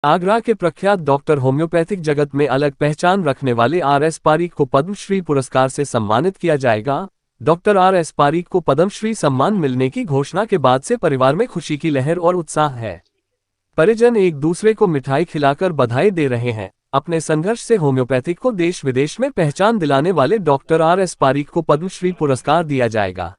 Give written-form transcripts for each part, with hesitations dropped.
आगरा के प्रख्यात doctor homeopathic जगत में अलग पहचान रखने वाले आर.एस. पारीक को पद्मश्री पुरस्कार से सम्मानित किया जाएगा। Doctor R S. पारीक को पद्मश्री सम्मान मिलने की घोषणा के बाद से परिवार में खुशी की लहर और उत्साह है। परिजन एक दूसरे को मिठाई खिलाकर बधाई दे रहे हैं। अपने संघर्ष से होम्योपैथिक को देश विदेश में पहचान दिलाने वाले डॉक्टर आर.एस. पारीक को पद्मश्री पुरस्कार दिया जाएगा।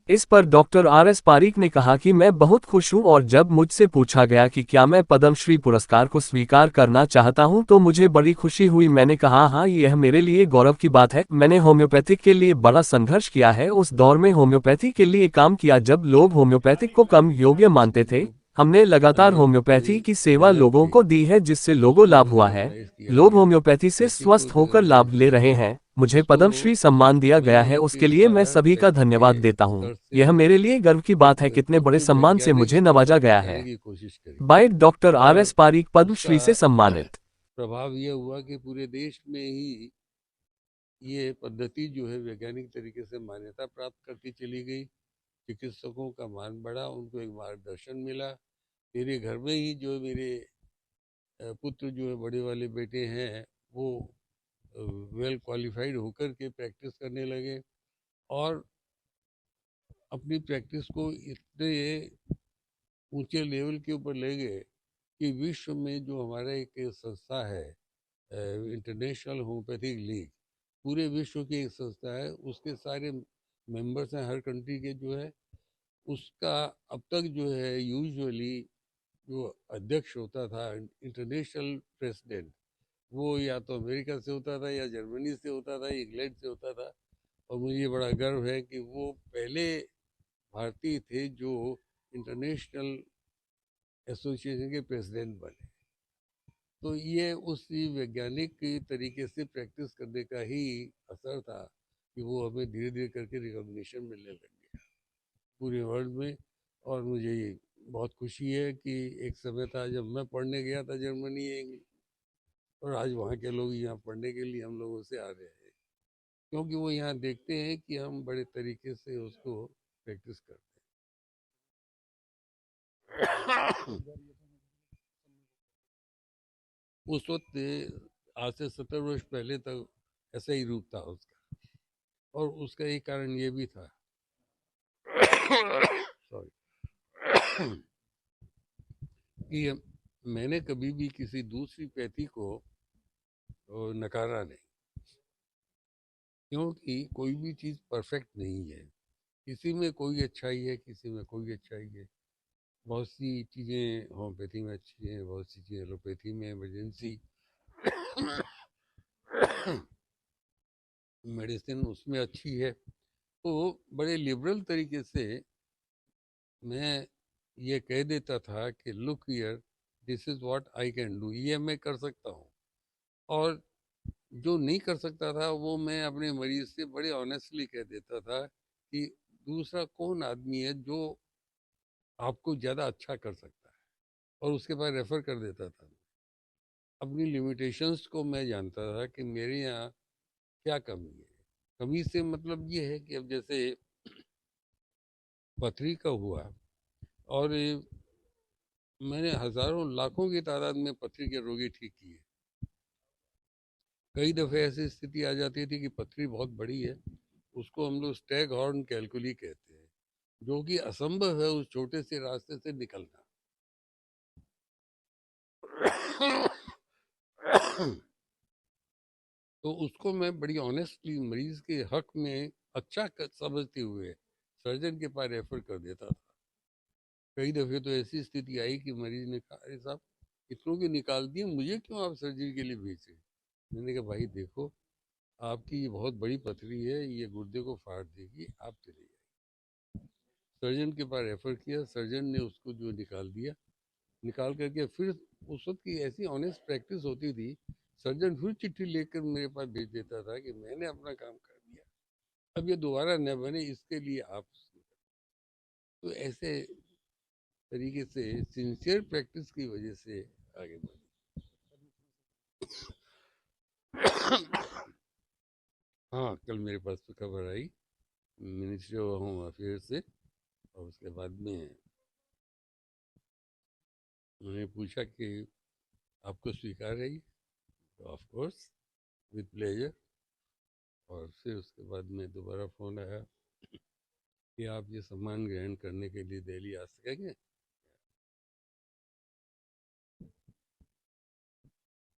इस पर डॉक्टर आर.एस. पारीक ने कहा कि मैं बहुत खुश हूं और जब मुझसे पूछा गया कि क्या मैं पद्मश्री पुरस्कार को स्वीकार करना चाहता हूं तो मुझे बड़ी खुशी हुई। मैंने कहा हाँ, यह मेरे लिए गौरव की बात है। मैंने होम्योपैथिक के लिए बड़ा संघर्ष किया है। उस दौर में होम्योपैथी के लिए काम किया जब लोग होम्योपैथिक को कम योग्य मानते थे। हमने लगातार अगर होम्योपैथी कोई की सेवा गलत लोगों थी को दी है जिससे उसको लोगों लाभ हुआ है। न्यूट्रलाइज किया लोग गया, होम्योपैथी से पैथी को स्वस्थ होकर लाभ ले रहे हैं। मुझे उसको पद्मश्री सम्मान दिया गया है, मैंने उसके फिर लिए मैं सारा सभी का टेस्ट के धन्यवाद देता हूँ। स्तर यह से मेरे लिए गर्व की बात है कितने बड़े कुछ सम्मान से वैज्ञानिक मुझे स्तर नवाजा तक गया पहुंचाने है। की कोशिश करी बाइट डॉक्टर आर.एस. और पारीक उसका पद्मश्री से सम्मानित। प्रभाव ये हुआ कि पूरे देश में ही ये पद्धति जो है वैज्ञानिक तरीके से मान्यता प्राप्त करती चली गई। चिकित्सकों का मान बढ़ा, उनको एक मार्गदर्शन मिला। मेरे घर में ही जो मेरे पुत्र जो है बड़े वाले बेटे हैं वो वेल क्वालिफाइड होकर के प्रैक्टिस करने लगे और अपनी प्रैक्टिस को इतने ऊंचे लेवल के ऊपर ले गए कि विश्व में जो हमारा एक संस्था है इंटरनेशनल होम्योपैथिक लीग, पूरे विश्व की एक संस्था है, उसके सारे मेंबर्स हैं हर कंट्री के जो है। उसका अब तक जो है यूजुअली जो अध्यक्ष होता था इंटरनेशनल प्रेसिडेंट, वो या तो अमेरिका से होता था या जर्मनी से होता था, इंग्लैंड से होता था। और मुझे बड़ा गर्व है कि वो पहले भारतीय थे जो इंटरनेशनल एसोसिएशन के प्रेसिडेंट बने। तो ये उसी वैज्ञानिक तरीके से प्रैक्टिस करने का ही असर था कि वो हमें धीरे धीरे करके रिकॉग्निशन मिलने लग गया पूरे वर्ल्ड में। और मुझे ये बहुत खुशी है कि एक समय था जब मैं पढ़ने गया था जर्मनी और आज वहाँ के लोग यहाँ पढ़ने के लिए हम लोगों से आ रहे हैं, क्योंकि वो यहाँ देखते हैं कि हम बड़े तरीके से उसको प्रैक्टिस करते हैं। उस वक्त आज से 70 वर्ष पहले तक ऐसा ही रूप था उसका। और उसका एक कारण ये भी था सॉरी कि मैंने कभी भी किसी दूसरी पैथी को नकारा नहीं, क्योंकि कोई भी चीज़ परफेक्ट नहीं है। किसी में कोई अच्छाई है, किसी में कोई अच्छाई है। बहुत सी चीज़ें होम्योपैथी में अच्छी हैं, बहुत सी चीज़ें एलोपैथी में, इमरजेंसी मेडिसिन उसमें अच्छी है। तो बड़े लिबरल तरीके से मैं ये कह देता था कि look here, this is what I can do, ये मैं कर सकता हूँ। और जो नहीं कर सकता था वो मैं अपने मरीज से बड़े ऑनेस्टली कह देता था कि दूसरा कौन आदमी है जो आपको ज़्यादा अच्छा कर सकता है, और उसके बाद रेफ़र कर देता था। अपनी लिमिटेशंस को मैं जानता था कि मेरे यहाँ क्या कमी है। कमी से मतलब ये है कि अब जैसे पथरी का हुआ, और मैंने हज़ारों लाखों की तादाद में पथरी के रोगी ठीक किए। कई दफ़े ऐसी स्थिति आ जाती थी कि पथरी बहुत बड़ी है, उसको हम लोग स्टैग हॉर्न कैलकुली कहते हैं, जो कि असंभव है उस छोटे से रास्ते से निकलना। तो उसको मैं बड़ी ऑनेस्टली मरीज के हक में अच्छा समझते हुए सर्जन के पास रेफर कर देता था। कई दफ़े तो ऐसी स्थिति आई कि मरीज ने कहा, अरे साहब इतनों के निकाल दिए, मुझे क्यों आप सर्जरी के लिए भेजे? मैंने कहा भाई देखो, आपकी ये बहुत बड़ी पथरी है, ये गुर्दे को फाड़ देगी, आप चले जाइए। सर्जन के पास रेफर किया, सर्जन ने उसको जो निकाल दिया, निकाल करके फिर उस वक्त की ऐसी ऑनेस्ट प्रैक्टिस होती थी, सर्जन फिर चिट्ठी लेकर मेरे पास भेज देता था कि मैंने अपना काम कर दिया, अब ये दोबारा न बने, इसके लिए आप। तो ऐसे तरीके से सिंसियर प्रैक्टिस की वजह से आगे बढ़े। हाँ, कल मेरे पास तो खबर आई मिनिस्ट्री ऑफ होम अफेयर से, और उसके बाद में उन्होंने पूछा कि आपको स्वीकार है ये? तो ऑफ कोर्स, विद प्लेजर। और फिर उसके बाद में दोबारा फ़ोन आया कि आप ये सम्मान ग्रहण करने के लिए दिल्ली आ सकेंगे।